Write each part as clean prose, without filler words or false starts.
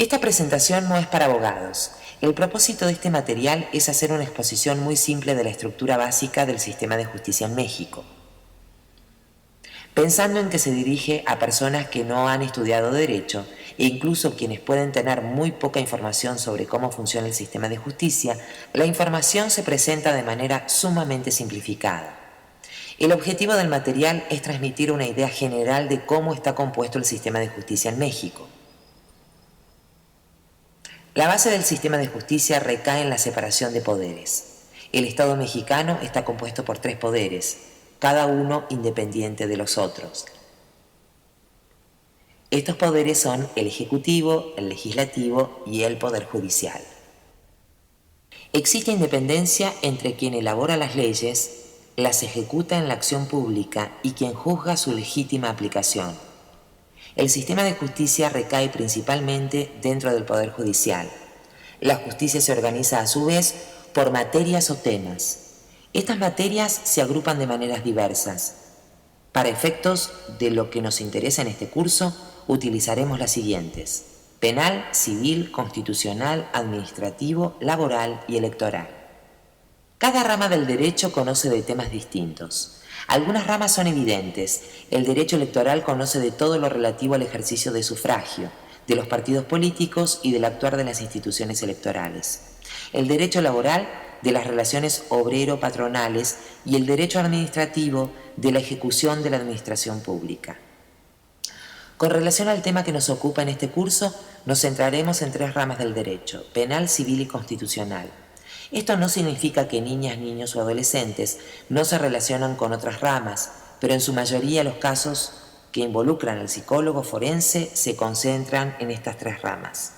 Esta presentación no es para abogados. El propósito de este material es hacer una exposición muy simple de la estructura básica del sistema de justicia en México, pensando en que se dirige a personas que no han estudiado derecho e incluso quienes pueden tener muy poca información sobre cómo funciona el sistema de justicia. La información se presenta de manera sumamente simplificada. El objetivo del material es transmitir una idea general de cómo está compuesto el sistema de justicia en México. La base del sistema de justicia recae en la separación de poderes. El Estado mexicano está compuesto por 3 poderes, cada uno independiente de los otros. Estos poderes son el Ejecutivo, el Legislativo y el Poder Judicial. Existe independencia entre quien elabora las leyes, las ejecuta en la acción pública y quien juzga su legítima aplicación. El sistema de justicia recae principalmente dentro del Poder Judicial. La justicia se organiza a su vez por materias o temas. Estas materias se agrupan de maneras diversas. Para efectos de lo que nos interesa en este curso, utilizaremos las siguientes: penal, civil, constitucional, administrativo, laboral y electoral. Cada rama del derecho conoce de temas distintos. Algunas ramas son evidentes. El derecho electoral conoce de todo lo relativo al ejercicio de sufragio, de los partidos políticos y del actuar de las instituciones electorales. El derecho laboral de las relaciones obrero-patronales y el derecho administrativo de la ejecución de la administración pública. Con relación al tema que nos ocupa en este curso, nos centraremos en 3 ramas del derecho: penal, civil y constitucional. Esto no significa que niñas, niños o adolescentes no se relacionan con otras ramas, pero en su mayoría los casos que involucran al psicólogo forense se concentran en estas 3 ramas.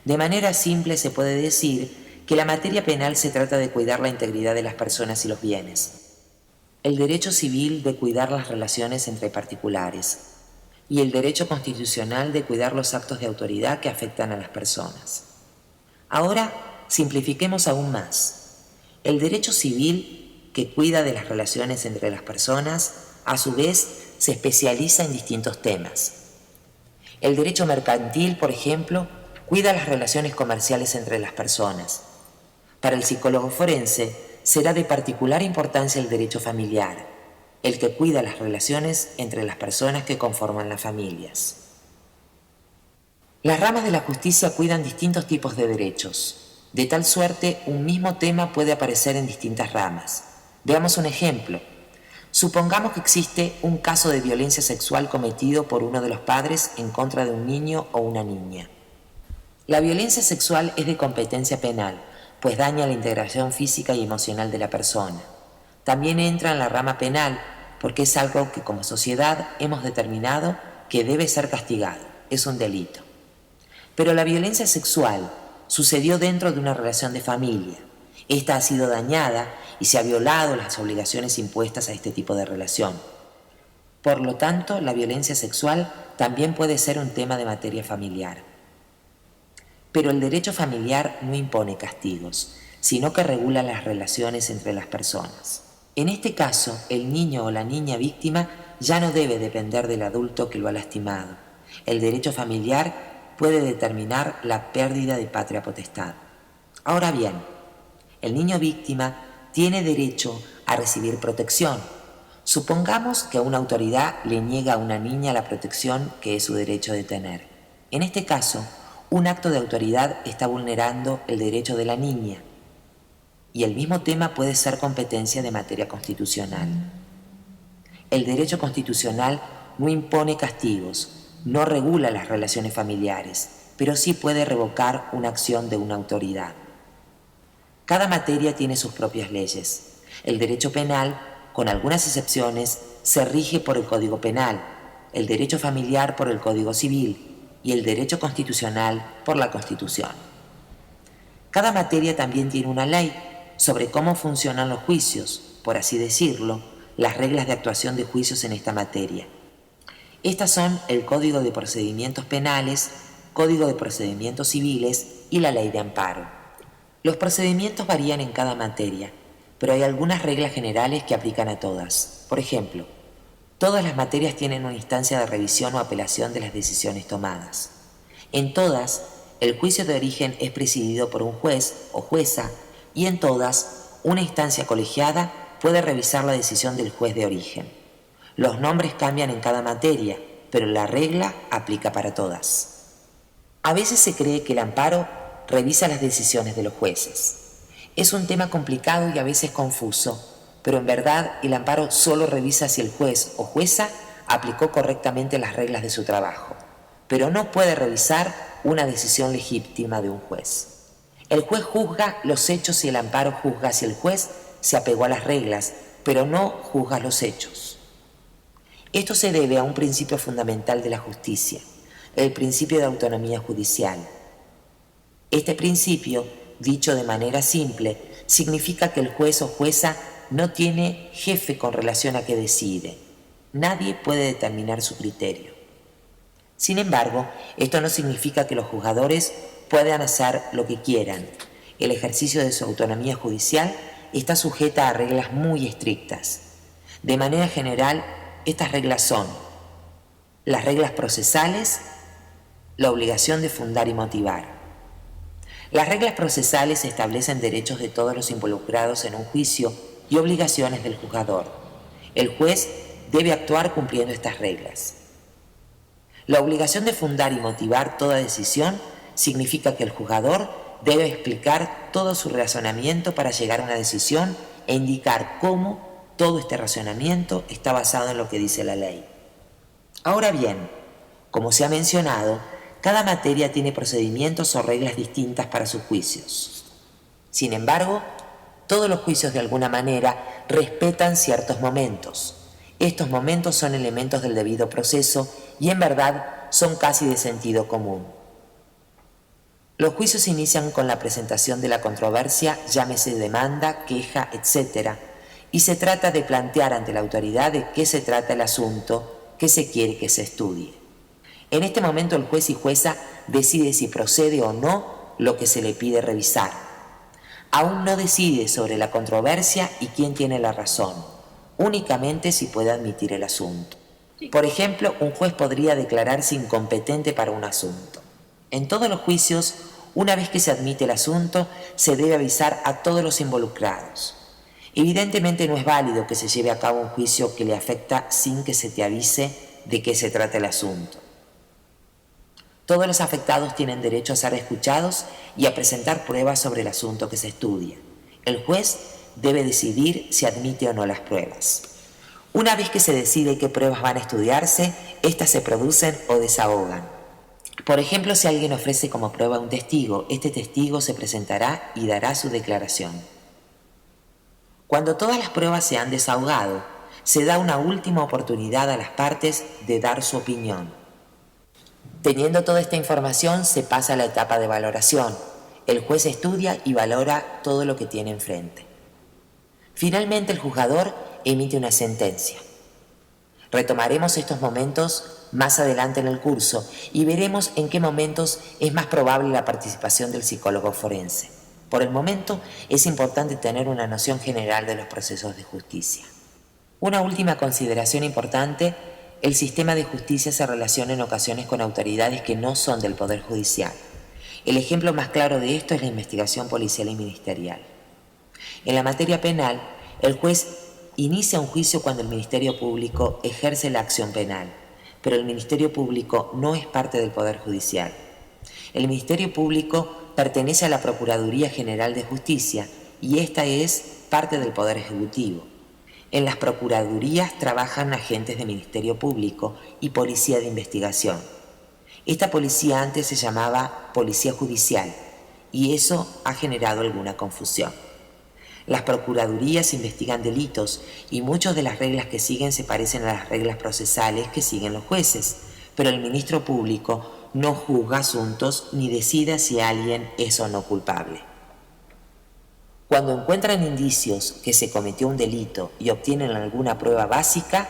De manera simple se puede decir que la materia penal se trata de cuidar la integridad de las personas y los bienes, el derecho civil de cuidar las relaciones entre particulares y el derecho constitucional de cuidar los actos de autoridad que afectan a las personas. Ahora simplifiquemos aún más. El derecho civil, que cuida de las relaciones entre las personas, a su vez se especializa en distintos temas. El derecho mercantil, por ejemplo, cuida las relaciones comerciales entre las personas. Para el psicólogo forense será de particular importancia el derecho familiar, el que cuida las relaciones entre las personas que conforman las familias. Las ramas de la justicia cuidan distintos tipos de derechos. De tal suerte, un mismo tema puede aparecer en distintas ramas. Veamos un ejemplo. Supongamos que existe un caso de violencia sexual cometido por uno de los padres en contra de un niño o una niña. La violencia sexual es de competencia penal, pues daña la integración física y emocional de la persona. También entra en la rama penal, porque es algo que como sociedad hemos determinado que debe ser castigado, es un delito. Pero la violencia sexual sucedió dentro de una relación de familia. Esta ha sido dañada y se ha violado las obligaciones impuestas a este tipo de relación. Por lo tanto, la violencia sexual también puede ser un tema de materia familiar. Pero el derecho familiar no impone castigos, sino que regula las relaciones entre las personas. En este caso, el niño o la niña víctima ya no debe depender del adulto que lo ha lastimado. El derecho familiar puede determinar la pérdida de patria potestad. Ahora bien, el niño víctima tiene derecho a recibir protección. Supongamos que una autoridad le niega a una niña la protección que es su derecho de tener. En este caso, un acto de autoridad está vulnerando el derecho de la niña y el mismo tema puede ser competencia de materia constitucional. El derecho constitucional no impone castigos, no regula las relaciones familiares, pero sí puede revocar una acción de una autoridad. Cada materia tiene sus propias leyes. El derecho penal, con algunas excepciones, se rige por el Código Penal, el derecho familiar por el Código Civil y el derecho constitucional por la Constitución. Cada materia también tiene una ley sobre cómo funcionan los juicios, por así decirlo, las reglas de actuación de juicios en esta materia. Estas son el Código de Procedimientos Penales, Código de Procedimientos Civiles y la Ley de Amparo. Los procedimientos varían en cada materia, pero hay algunas reglas generales que aplican a todas. Por ejemplo, todas las materias tienen una instancia de revisión o apelación de las decisiones tomadas. En todas, el juicio de origen es presidido por un juez o jueza y en todas, una instancia colegiada puede revisar la decisión del juez de origen. Los nombres cambian en cada materia, pero la regla aplica para todas. A veces se cree que el amparo revisa las decisiones de los jueces. Es un tema complicado y a veces confuso, pero en verdad el amparo solo revisa si el juez o jueza aplicó correctamente las reglas de su trabajo, pero no puede revisar una decisión legítima de un juez. El juez juzga los hechos y el amparo juzga si el juez se apegó a las reglas, pero no juzga los hechos. Esto se debe a un principio fundamental de la justicia, el principio de autonomía judicial. Este principio, dicho de manera simple, significa que el juez o jueza no tiene jefe con relación a qué decide. Nadie puede determinar su criterio. Sin embargo, esto no significa que los juzgadores puedan hacer lo que quieran. El ejercicio de su autonomía judicial está sujeta a reglas muy estrictas. De manera general, estas reglas son las reglas procesales, la obligación de fundar y motivar. Las reglas procesales establecen derechos de todos los involucrados en un juicio y obligaciones del juzgador. El juez debe actuar cumpliendo estas reglas. La obligación de fundar y motivar toda decisión significa que el juzgador debe explicar todo su razonamiento para llegar a una decisión e indicar cómo todo este razonamiento está basado en lo que dice la ley. Ahora bien, como se ha mencionado, cada materia tiene procedimientos o reglas distintas para sus juicios. Sin embargo, todos los juicios de alguna manera respetan ciertos momentos. Estos momentos son elementos del debido proceso y en verdad son casi de sentido común. Los juicios inician con la presentación de la controversia, llámese demanda, queja, etc., y se trata de plantear ante la autoridad de qué se trata el asunto que se quiere que se estudie. En este momento el juez y jueza decide si procede o no lo que se le pide revisar. Aún no decide sobre la controversia y quién tiene la razón, únicamente si puede admitir el asunto. Por ejemplo, un juez podría declararse incompetente para un asunto. En todos los juicios, una vez que se admite el asunto, se debe avisar a todos los involucrados. Evidentemente no es válido que se lleve a cabo un juicio que le afecta sin que se te avise de qué se trata el asunto. Todos los afectados tienen derecho a ser escuchados y a presentar pruebas sobre el asunto que se estudia. El juez debe decidir si admite o no las pruebas. Una vez que se decide qué pruebas van a estudiarse, éstas se producen o desahogan. Por ejemplo, si alguien ofrece como prueba a un testigo, este testigo se presentará y dará su declaración. Cuando todas las pruebas se han desahogado, se da una última oportunidad a las partes de dar su opinión. Teniendo toda esta información, se pasa a la etapa de valoración. El juez estudia y valora todo lo que tiene enfrente. Finalmente, el juzgador emite una sentencia. Retomaremos estos momentos más adelante en el curso y veremos en qué momentos es más probable la participación del psicólogo forense. Por el momento, es importante tener una noción general de los procesos de justicia. Una última consideración importante: el sistema de justicia se relaciona en ocasiones con autoridades que no son del Poder Judicial. El ejemplo más claro de esto es la investigación policial y ministerial. En la materia penal, el juez inicia un juicio cuando el Ministerio Público ejerce la acción penal, pero el Ministerio Público no es parte del Poder Judicial. El Ministerio Público pertenece a la Procuraduría General de Justicia y esta es parte del Poder Ejecutivo. En las procuradurías trabajan agentes del Ministerio Público y policía de investigación. Esta policía antes se llamaba Policía Judicial y eso ha generado alguna confusión. Las procuradurías investigan delitos y muchas de las reglas que siguen se parecen a las reglas procesales que siguen los jueces, pero el ministro público no juzga asuntos ni decide si alguien es o no culpable. Cuando encuentran indicios que se cometió un delito y obtienen alguna prueba básica,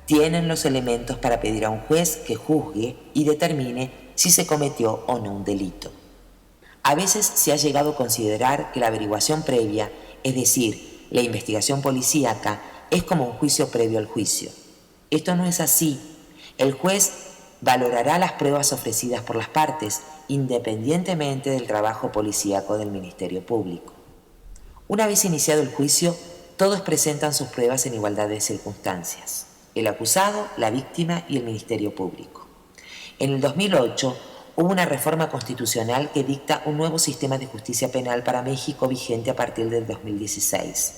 tienen los elementos para pedir a un juez que juzgue y determine si se cometió o no un delito. A veces se ha llegado a considerar que la averiguación previa, es decir, la investigación policíaca, es como un juicio previo al juicio. Esto no es así. El juez valorará las pruebas ofrecidas por las partes, independientemente del trabajo policíaco del Ministerio Público. Una vez iniciado el juicio, todos presentan sus pruebas en igualdad de circunstancias: el acusado, la víctima y el Ministerio Público. En el 2008 hubo una reforma constitucional que dicta un nuevo sistema de justicia penal para México vigente a partir del 2016.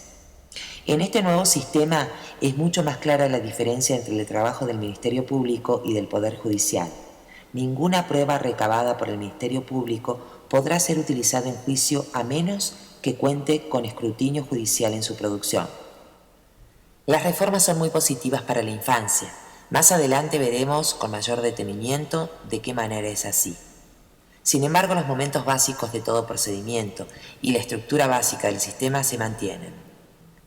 En este nuevo sistema es mucho más clara la diferencia entre el trabajo del Ministerio Público y del Poder Judicial. Ninguna prueba recabada por el Ministerio Público podrá ser utilizada en juicio a menos que cuente con escrutinio judicial en su producción. Las reformas son muy positivas para la infancia. Más adelante veremos con mayor detenimiento de qué manera es así. Sin embargo, los momentos básicos de todo procedimiento y la estructura básica del sistema se mantienen.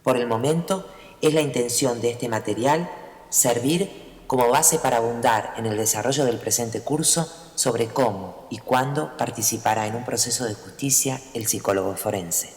Por el momento, es la intención de este material servir como base para abundar en el desarrollo del presente curso sobre cómo y cuándo participará en un proceso de justicia el psicólogo forense.